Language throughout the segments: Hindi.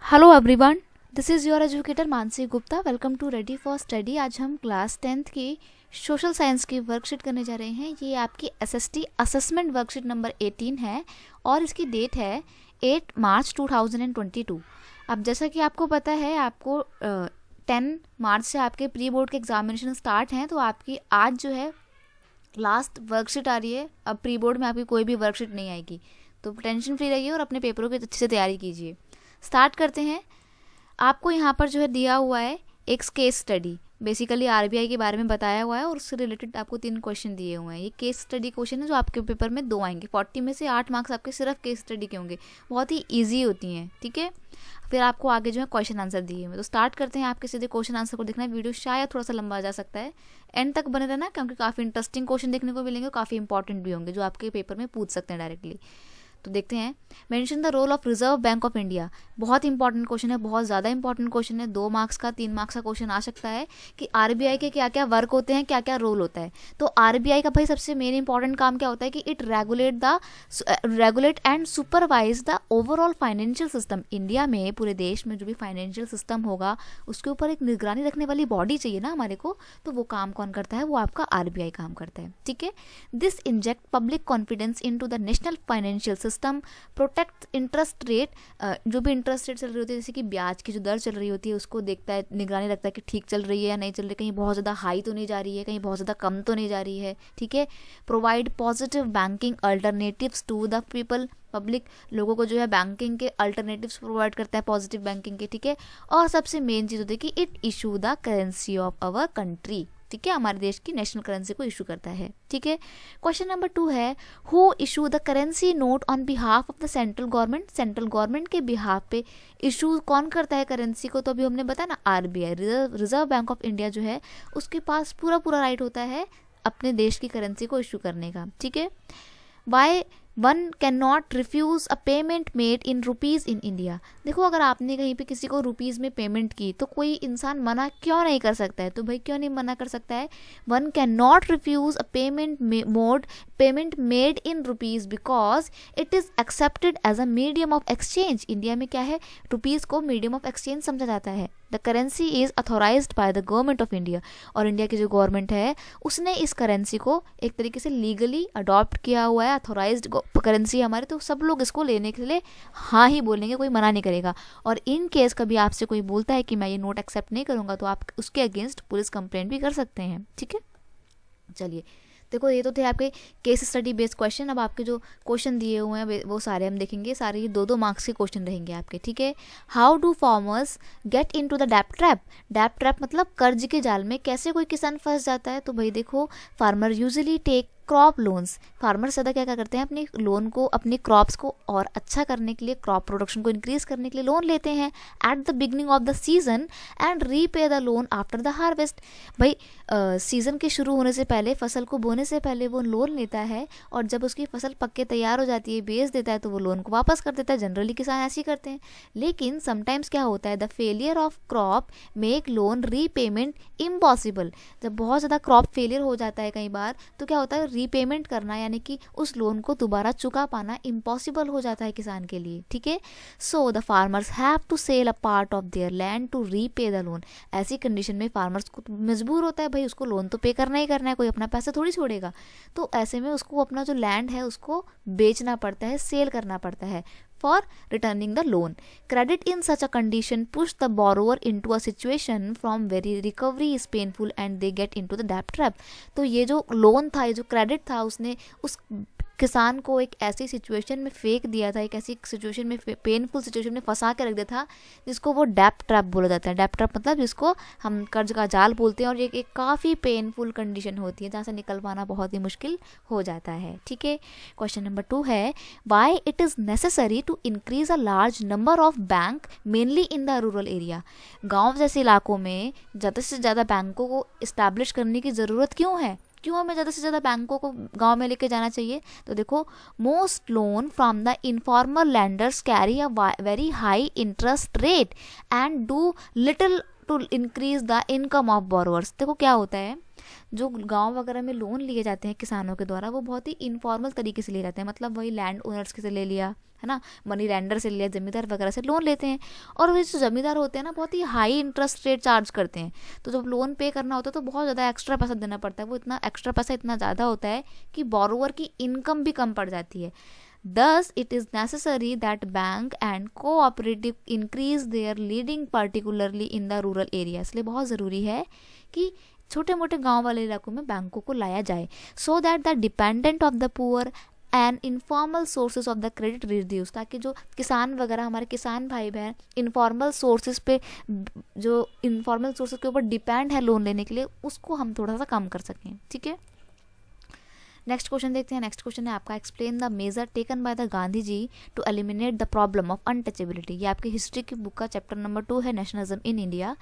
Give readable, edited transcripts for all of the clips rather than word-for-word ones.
Hello everyone, this is your educator Mansi Gupta. Welcome to ready for study. आज हम क्लास 10th की सोशल साइंस की वर्कशीट करने जा रहे हैं। ये आपकी एसएसटी असेसमेंट वर्कशीट नंबर 18 है और इसकी डेट है 8 मार्च 2022। अब जैसा कि आपको पता है, आपको 10 मार्च से आपके प्री बोर्ड के एग्जामिनेशन स्टार्ट हैं, तो आपकी आज जो है लास्ट वर्कशीट आ रही है। अब प्री बोर्ड में आपकी कोई भी वर्कशीट नहीं आएगी, तो टेंशन फ्री रहिए और अपने पेपरों की अच्छे से तैयारी कीजिए। स्टार्ट करते हैं। आपको यहाँ पर जो है दिया हुआ है एक केस स्टडी, बेसिकली आरबीआई के बारे में बताया हुआ है और उससे रिलेटेड आपको 3 क्वेश्चन दिए हुए हैं। ये केस स्टडी क्वेश्चन है जो आपके पेपर में 2 आएंगे। 40 में से 8 मार्क्स आपके सिर्फ केस स्टडी के होंगे, बहुत ही ईजी होती हैं। ठीक है, फिर आपको आगे जो है क्वेश्चन आंसर दिए हुए। तो स्टार्ट करते हैं। आपके सीधे क्वेश्चन आंसर को देखना है। वीडियो शायद थोड़ा सा लंबा जा सकता है, एंड तक बने रहना क्योंकि काफ़ी इंटरेस्टिंग क्वेश्चन देखने को मिलेंगे, काफ़ी इंपॉर्टेंट भी होंगे जो आपके पेपर में पूछ सकते हैं डायरेक्टली। तो देखते हैं। Mention the role of Reserve Bank of India. बहुत इंपॉर्टेंट क्वेश्चन है, बहुत ज़्यादा इंपॉर्टेंट क्वेश्चन है। 2 मार्क्स का 3 मार्क्स का क्वेश्चन आ सकता है कि आरबीआई के क्या क्या वर्क होते हैं, क्या क्या रोल होता है। तो आरबीआई का भाई सबसे मेन इंपॉर्टेंट काम क्या होता है कि it regulate and supervise the overall financial system. India में, पूरे देश में जो भी फाइनेंशियल सिस्टम होगा उसके ऊपर एक निगरानी रखने वाली बॉडी चाहिए ना हमारे को, तो वो काम कौन करता है? वो आपका आरबीआई काम करता है। ठीक है। This inject public confidence into the national financial system, protect interest rate. जो भी इंटरेस्ट रेट चल रही होती है, जैसे कि ब्याज की जो दर चल रही होती है, उसको देखता है, निगरानी रखता है कि ठीक चल रही है या नहीं चल रही, कहीं बहुत ज़्यादा हाई तो नहीं जा रही है, कहीं बहुत ज़्यादा कम तो नहीं जा रही है। ठीक है। Provide positive banking alternatives to the people. Public लोगों को जो है बैंकिंग के अल्टरनेटिव्स प्रोवाइड करता है, पॉजिटिव बैंकिंग के। ठीक है। और सबसे मेन चीज़ होती है कि it issue the currency of our country. ठीक है, हमारे देश की नेशनल करेंसी को इशू करता है। ठीक है। क्वेश्चन नंबर 2 है, who issue the currency note on behalf of the central government. Central government के बिहाफ पे इशू कौन करता है करेंसी को? तो अभी हमने बताया ना, RBI, reserve Bank of India जो है उसके पास पूरा राइट होता है अपने देश की करेंसी को इशू करने का। ठीक है। Why one can not refuse a payment made in rupees in India. देखो, अगर आपने कहीं पे किसी को रुपीज़ में पेमेंट की तो कोई इंसान मना क्यों नहीं कर सकता है? तो भाई क्यों नहीं मना कर सकता है? One can not refuse a payment made in rupees because it is accepted as a medium of exchange. India में क्या है, रुपीज़ को मीडियम ऑफ एक्सचेंज समझा जाता है। The currency is authorised by the government of India. और इंडिया की जो गवर्नमेंट है उसने इस करेंसी को एक तरीके से लीगली अडॉप्ट किया हुआ है। अथोराइज्ड करेंसी हमारे, तो सब लोग इसको लेने के लिए हाँ ही बोलेंगे, कोई मना नहीं करेगा। और इन केस कभी आपसे कोई बोलता है कि मैं ये नोट एक्सेप्ट नहीं करूँगा, तो आप उसके अगेंस्ट पुलिस कंप्लेंट भी कर सकते हैं। ठीक है। चलिए, देखो ये तो थे आपके केस स्टडी बेस्ड क्वेश्चन। अब आपके जो क्वेश्चन दिए हुए हैं वो सारे हम देखेंगे। सारे ये 2-2 मार्क्स के क्वेश्चन रहेंगे आपके। ठीक है। How do farmers get into the डेब्ट ट्रैप। डेब्ट ट्रैप मतलब कर्ज के जाल में कैसे कोई किसान फंस जाता है? तो भाई देखो, farmer usually take crop loans. Farmer ज़्यादा क्या करते हैं, अपने लोन को, अपनी क्रॉप्स को और अच्छा करने के लिए, क्रॉप प्रोडक्शन को इंक्रीज करने के लिए लोन लेते हैं at the beginning of the season and repay the loan after the harvest. भाई सीज़न के शुरू होने से पहले, फसल को बोने से पहले वो लोन लेता है, और जब उसकी फसल पक के तैयार हो जाती है, बेच देता है, तो वो लोन को वापस कर देता है। जनरली किसान ऐसे ही करते हैं। लेकिन समटाइम्स क्या होता है, the failure of crop make loan repayment impossible. जब बहुत ज़्यादा क्रॉप फेलियर हो जाता है कई बार, तो क्या होता है, रीपेमेंट करना यानी कि उस लोन को दोबारा चुका पाना इम्पॉसिबल हो जाता है किसान के लिए। ठीक है। So the farmers have to sell a part of their land to repay the loan. ऐसी कंडीशन में फार्मर्स को मजबूर होता है, भाई उसको लोन तो पे करना ही करना है, कोई अपना पैसा थोड़ी छोड़ेगा। तो ऐसे में उसको अपना जो लैंड है उसको बेचना पड़ता है, सेल करना पड़ता है for returning the loan. Credit in such a condition push the borrower into a situation from very recovery is painful and they get into the debt trap. तो ये जो लोन था, ये जो क्रेडिट था, उसने उस किसान को एक ऐसी सिचुएशन में फेंक दिया था, एक ऐसी सिचुएशन में, पेनफुल सिचुएशन में फंसा के रख दिया था, जिसको वो डेब्ट ट्रैप बोला जाता है। डेब्ट ट्रैप मतलब जिसको हम कर्ज का जाल बोलते हैं, और ये एक काफ़ी पेनफुल कंडीशन होती है जहाँ से निकल पाना बहुत ही मुश्किल हो जाता है। ठीक है। क्वेश्चन नंबर 2 है, why it is necessary to increase a large number of bank mainly in the rural area. गाँव जैसे इलाकों में ज़्यादा से ज़्यादा बैंकों को इस्टेब्लिश करने की ज़रूरत क्यों है? क्यों हमें ज़्यादा से ज़्यादा बैंकों को गांव में लेके जाना चाहिए? तो देखो, most loan from the informal lenders carry a very high interest rate and do little to increase the income of borrowers. देखो क्या होता है, जो गांव वगैरह में लोन लिए जाते हैं किसानों के द्वारा, वो बहुत ही इनफॉर्मल तरीके से लिए जाते हैं। मतलब वही लैंड ओनर्स के से ले लिया, है ना, मनी लेंडर से लिया, जमींदार वगैरह से लोन लेते हैं। और वो जो जमींदार होते हैं ना बहुत ही हाई इंटरेस्ट रेट चार्ज करते हैं, तो जब लोन पे करना होता है तो बहुत ज़्यादा एक्स्ट्रा पैसा देना पड़ता है। वो इतना एक्स्ट्रा पैसा इतना ज़्यादा होता है कि बोरोवर की इनकम भी कम पड़ जाती है। Thus, it is necessary that bank and cooperative increase their leading particularly in the rural area। इसलिए बहुत ज़रूरी है कि छोटे मोटे गांव वाले इलाकों में बैंकों को लाया जाए, so that the dependent of the poor and informal sources of the credit reduce, ताकि जो किसान वगैरह हमारे किसान भाई बहन इनफॉर्मल सोर्सेज पे, जो इनफॉर्मल सोर्सेज के ऊपर डिपेंड है लोन लेने के लिए, उसको हम थोड़ा सा कम कर सकें। ठीक है, नेक्स्ट क्वेश्चन देखते हैं। नेक्स्ट क्वेश्चन है आपका, explain the measure taken by the Gandhi ji to eliminate the problem of untouchability. ये आपकी हिस्ट्री की बुक का चैप्टर नंबर 2 है, नेशनलिज्म इन इंडिया।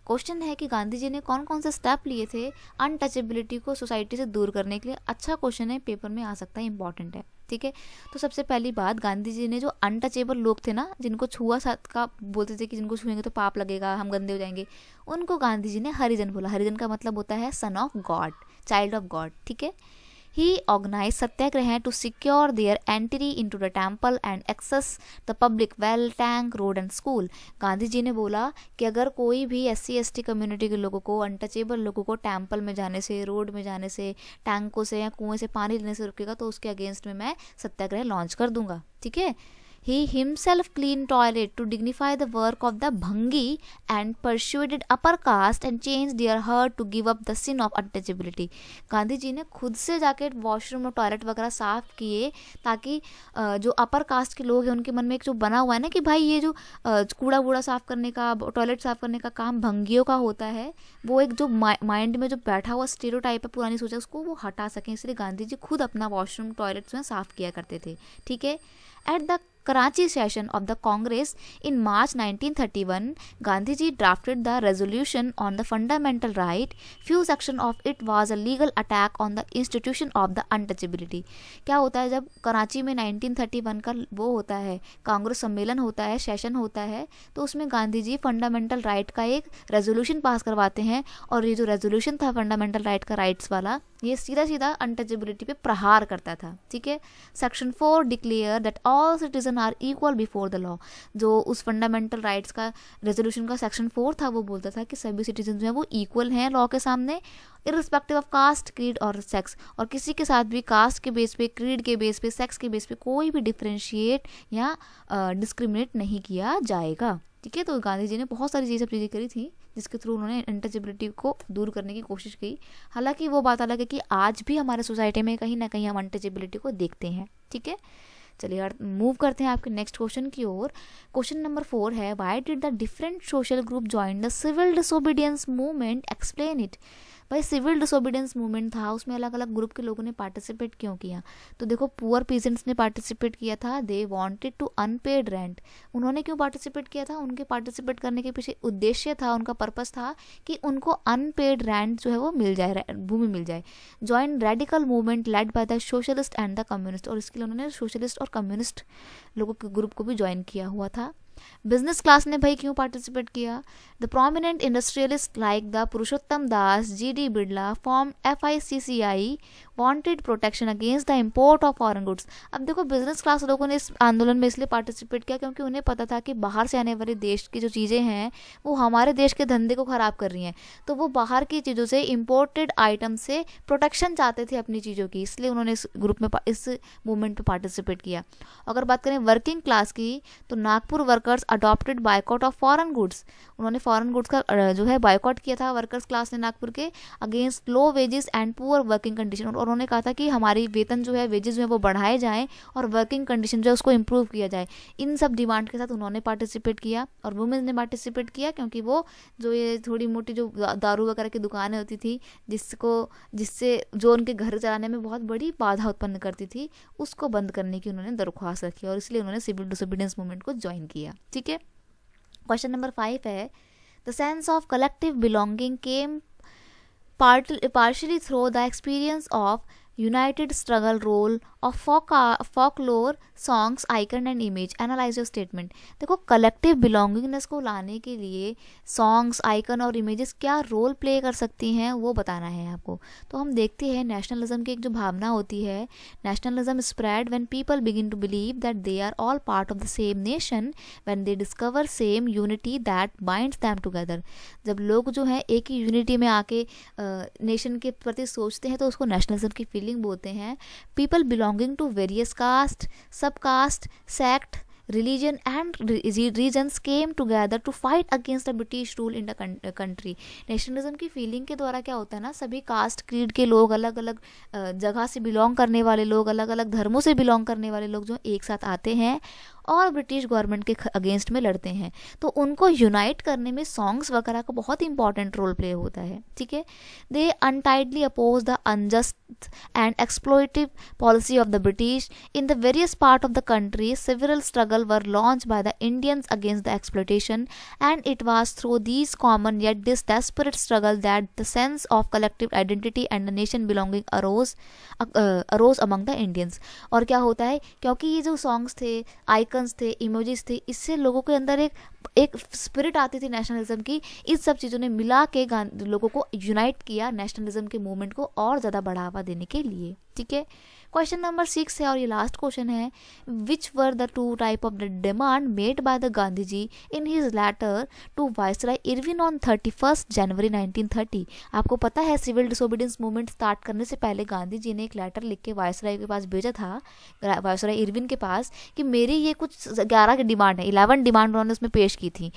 क्वेश्चन है कि गांधी जी ने कौन कौन से स्टेप लिए थे अनटचेबिलिटी को सोसाइटी से दूर करने के लिए। अच्छा क्वेश्चन है, पेपर में आ सकता है, इंपॉर्टेंट है। ठीक है, तो सबसे पहली बात, गांधी जी ने जो अनटचेबल लोग थे ना, जिनको छुआ साथ का बोलते थे कि जिनको छुएंगे तो पाप लगेगा, हम गंदे हो जाएंगे, उनको गांधी जी ने हरिजन बोला। हरिजन का मतलब होता है son of God, child of God. ठीक है, He organized Satyagraha to secure their entry into the temple and access the public well, tank, road and school। Gandhi ji ने बोला कि अगर कोई भी SC/ST कम्युनिटी के लोगों को, अनटचेबल लोगों को टेम्पल में जाने से, रोड में जाने से, टैंकों से या कुएं से पानी लेने से रुकेगा तो उसके अगेंस्ट में मैं सत्याग्रह लॉन्च कर दूंगा। ठीक है, He himself cleaned toilet to dignify the work of the Bhangi and persuaded upper caste and changed their heart to give up the sin of untouchability। Gandhi ji ने खुद से जाके वॉशरूम और टॉयलेट वगैरह साफ किए, ताकि जो अपर कास्ट के लोग हैं उनके मन में एक जो बना हुआ है ना कि भाई ये जो कूड़ा वूड़ा साफ करने का, टॉयलेट साफ करने का काम भंगियों का होता है, वो एक जो माइंड में जो बैठा हुआ स्टीरियोटाइप है, पुरानी सोच है, उसको वो हटा सकें। इसलिए गांधी जी खुद अपना वॉशरूम टॉयलेट्स में साफ किया करते थे। ठीक है, at the Karachi session of the Congress in March 1931, Gandhi ji drafted the resolution on the fundamental right. Few section of it was a legal attack on the institution of the untouchability। क्या होता है जब कराची में 1931 का वो होता है, कांग्रेस सम्मेलन होता है, सेशन होता है, तो उसमें गांधी जी फंडामेंटल राइट का एक रेजोल्यूशन पास करवाते हैं। और ये जो रेजोल्यूशन था फंडामेंटल राइट का, राइट्स वाला, ये सीधा सीधा अनटचेबिलिटी पे प्रहार करता था। ठीक है, section 4 declare that all citizen are equal before the law. जो उस फंडामेंटल राइट्स का रेजोल्यूशन का सेक्शन 4 था, वो बोलता था कि सभी सिटीजन जो है वो इक्वल हैं लॉ के सामने, इररिस्पेक्टिव ऑफ कास्ट, क्रीड और सेक्स। और किसी के साथ भी कास्ट के बेस पे, क्रीड के बेस पे, सेक्स के बेस पे कोई भी डिफ्रेंशिएट या डिस्क्रिमिनेट नहीं किया जाएगा। ठीक है, तो गांधी जी ने बहुत सारी ये सब चीज़ें करी थी जिसके थ्रू उन्होंने अनटचेबिलिटी को दूर करने की कोशिश की। हालांकि वो बात अलग है कि आज भी हमारे सोसाइटी में कहीं ना कहीं हम अनटचेबिलिटी को देखते हैं। ठीक है, चलिए मूव करते हैं आपके नेक्स्ट क्वेश्चन की ओर। क्वेश्चन नंबर 4 है, why did the different social group join the civil disobedience movement, explain it. भाई सिविल डिसोबीडियंस मूवमेंट था, उसमें अलग अलग ग्रुप के लोगों ने पार्टिसिपेट क्यों किया? तो देखो, पुअर पीजेंट्स ने पार्टिसिपेट किया था, they wanted to unpaid rent. उन्होंने क्यों पार्टिसिपेट किया था? उनके पार्टिसिपेट करने के पीछे उद्देश्य था, उनका पर्पस था कि उनको अनपेड रेंट जो है वो मिल जाए, भूमि मिल जाए। Join radical movement led by the socialist and the communist, और इसके लिए उन्होंने सोशलिस्ट और कम्युनिस्ट लोगों के ग्रुप को भी ज्वाइन किया हुआ था। बिजनेस क्लास ने भाई क्यों पार्टिसिपेट किया? The prominent industrialist like the Purushottam Das, GD. Birla form FICCI wanted protection against the import of foreign goods. अब देखो, बिजनेस क्लास लोगों ने इस आंदोलन में इसलिए पार्टिसिपेट किया क्योंकि उन्हें पता था कि बाहर से आने वाले देश की जो चीज़ें हैं वो हमारे देश के धंधे को ख़राब कर रही हैं, तो वो बाहर की चीज़ों से, इम्पोर्टेड आइटम से प्रोटेक्शन चाहते थे अपनी चीज़ों की, इसलिए उन्होंने इस ग्रुप में, इस मूवमेंट में पार्टिसिपेट किया। अगर बात करें वर्किंग क्लास की, तो Nagpur workers adopted boycott of foreign goods. उन्होंने फॉरेन गुड्स का जो है बायकॉट किया था वर्कर्स क्लास ने नागपुर के, against low wages and poor working condition. और उन्होंने कहा था कि हमारी वेतन जो है, वेजेस जो है वो बढ़ाए जाएं और वर्किंग कंडीशन जो है उसको इम्प्रूव किया जाए। इन सब डिमांड के साथ उन्होंने पार्टिसिपेट किया। और वुमेन्स ने पार्टिसिपेट किया क्योंकि वो जो ये थोड़ी मोटी जो दारू वगैरह की दुकानें होती थी, जिससे जो उनके घर चलाने में बहुत बड़ी बाधा उत्पन्न करती थी, उसको बंद करने की उन्होंने दरख्वास्त रखी और इसलिए उन्होंने सिविल डिसोबीडियंस मूवमेंट को ज्वाइन किया। ठीक है, क्वेश्चन नंबर 5 है, the sense of collective belonging came partially through the experience of united struggle role of folklore songs icon and image, analyse your statement. देखो कलेक्टिव बिलोंगिंगनेस को लाने के लिए सॉन्ग्स, आइकन और इमेजेस क्या रोल प्ले कर सकती हैं वो बताना है आपको। तो हम देखते हैं नेशनलिज्म की एक जो भावना होती है, nationalism spread when people begin to believe that they are all part of the same nation, when they discover same unity that binds them together. जब लोग जो है एक ही यूनिटी में आके नेशन के प्रति सोचते हैं तो उसको नेशनलिज्म की फीलिंग बोलते हैं। People belonging to various caste, sub caste, sect, religion and regions came together to fight against the British rule in the country। Nationalism की फीलिंग के द्वारा क्या होता है ना, सभी कास्ट क्रीड के लोग, अलग अलग जगह से बिलोंग करने वाले लोग, अलग अलग धर्मों से बिलोंग करने वाले लोग जो एक साथ आते हैं और ब्रिटिश गवर्नमेंट के अगेंस्ट में लड़ते हैं। तो उनको यूनाइट करने में सॉन्ग्स वगैरह का बहुत इंपॉर्टेंट रोल प्ले होता है, ठीक है। They untidily oppose the unjust and exploitative policy of the British in the various part of the country. Several struggle were launched by the Indians against the exploitation and it was through these common yet this desperate struggle that the sense of collective identity and the nation belonging arose among the Indians. और क्या होता है, क्योंकि ये जो सॉन्ग्स थे, आइकन थे, इमोजीज थे, इससे लोगों के अंदर एक स्पिरिट आती थी नेशनलिज्म की। इस सब चीज़ों ने मिला के लोगों को यूनाइट किया नेशनलिज्म के मूवमेंट को और ज़्यादा बढ़ावा देने के लिए, ठीक है। क्वेश्चन नंबर 6 है और ये लास्ट क्वेश्चन है। Which were the two type of the demand made by the Gandhi ji in his letter to viceroy Irwin on 31 January 1930। आपको पता है सिविल डिसोबीडियंस मूवमेंट स्टार्ट करने से पहले गांधी जी ने एक लेटर लिख के वायसराय के पास भेजा था, वायसराय इरविन के पास, कि मेरी ये कुछ 11 डिमांड है, 11 डिमांड उन्होंने उसमें पेश की थी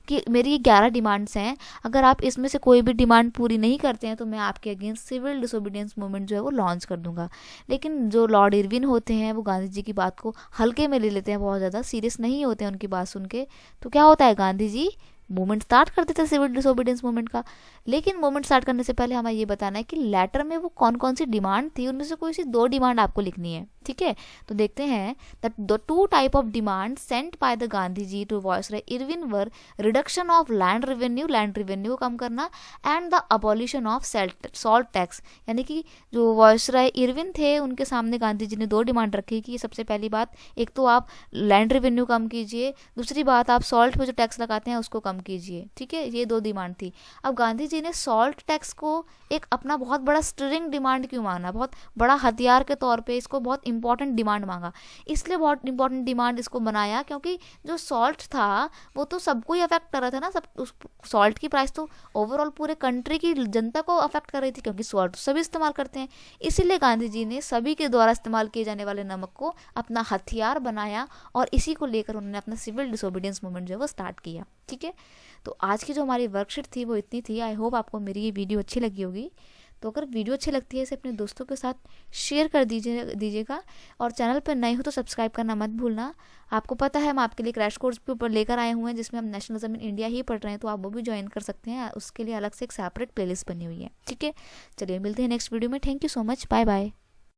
कि मेरी ये 11 डिमांड्स हैं, अगर आप इसमें से कोई भी डिमांड पूरी नहीं करते हैं तो मैं आपके अगेंस्ट सिविल डिसोबीडियंस मूवमेंट जो है वो लॉन्च कर दूंगा। लेकिन जो लॉर्ड इरविन होते हैं वो गांधी जी की बात को हल्के में ले लेते हैं, बहुत ज़्यादा सीरियस नहीं होते हैं उनकी बात सुन के। तो क्या होता है, गांधी जी मूवमेंट स्टार्ट कर देते हैं सिविल डिसोबीडियंस मूवमेंट का। लेकिन मूवमेंट स्टार्ट करने से पहले हमें ये बताना है कि लेटर में वो कौन कौन सी डिमांड थी, उनमें से कोई सी 2 डिमांड आपको लिखनी है, ठीक है। तो देखते हैं the 2 type of demand sent by the Gandhi ji to viceroy Irwin were reduction of land revenue को कम करना, and the abolition of salt tax. यानी कि जो वायसराय इरविन थे उनके सामने गांधी जी ने 2 डिमांड रखी कि सबसे पहली बात, एक तो आप लैंड रेवेन्यू कम कीजिए, दूसरी बात आप सॉल्ट पे जो टैक्स लगाते हैं उसको कम कीजिए, ठीक है। ये 2 डिमांड थी। अब गांधी जी ने सॉल्ट टैक्स को एक अपना बहुत बड़ा स्टिरिंग डिमांड क्यों माना, बहुत बड़ा हथियार के तौर पे इसको बहुत इंपॉर्टेंट डिमांड मांगा, इसलिए बहुत इंपॉर्टेंट डिमांड इसको बनाया क्योंकि जो सॉल्ट था वो तो सबको ही अफेक्ट कर रहा था ना, सब सॉल्ट की प्राइस तो ओवरऑल पूरे कंट्री की जनता को अफेक्ट कर रही थी, क्योंकि सॉल्ट सभी इस्तेमाल करते हैं। इसीलिए गांधी जी ने सभी के द्वारा इस्तेमाल किए जाने वाले नमक को अपना हथियार बनाया और इसी को लेकर उन्होंने अपना सिविल डिसोबीडियंस मूवमेंट जो है वो स्टार्ट किया, ठीक है। तो आज की जो हमारी वर्कशीट थी वो इतनी थी। आई होप आपको मेरी ये वीडियो अच्छी लगी होगी। तो अगर वीडियो अच्छी लगती है इसे अपने दोस्तों के साथ शेयर कर दीजिएगा और चैनल पर नए हो तो सब्सक्राइब करना मत भूलना। आपको पता है हम आपके लिए क्रैश कोर्स पे ऊपर लेकर आए हुए हैं जिसमें हम नेशनलिज्म इन इंडिया ही पढ़ रहे हैं, तो आप वो भी ज्वाइन कर सकते हैं, उसके लिए अलग से एक सेपरेट प्लेलिस्ट बनी हुई है, ठीक है। चलिए मिलते हैं नेक्स्ट वीडियो में। Thank you so much, bye bye.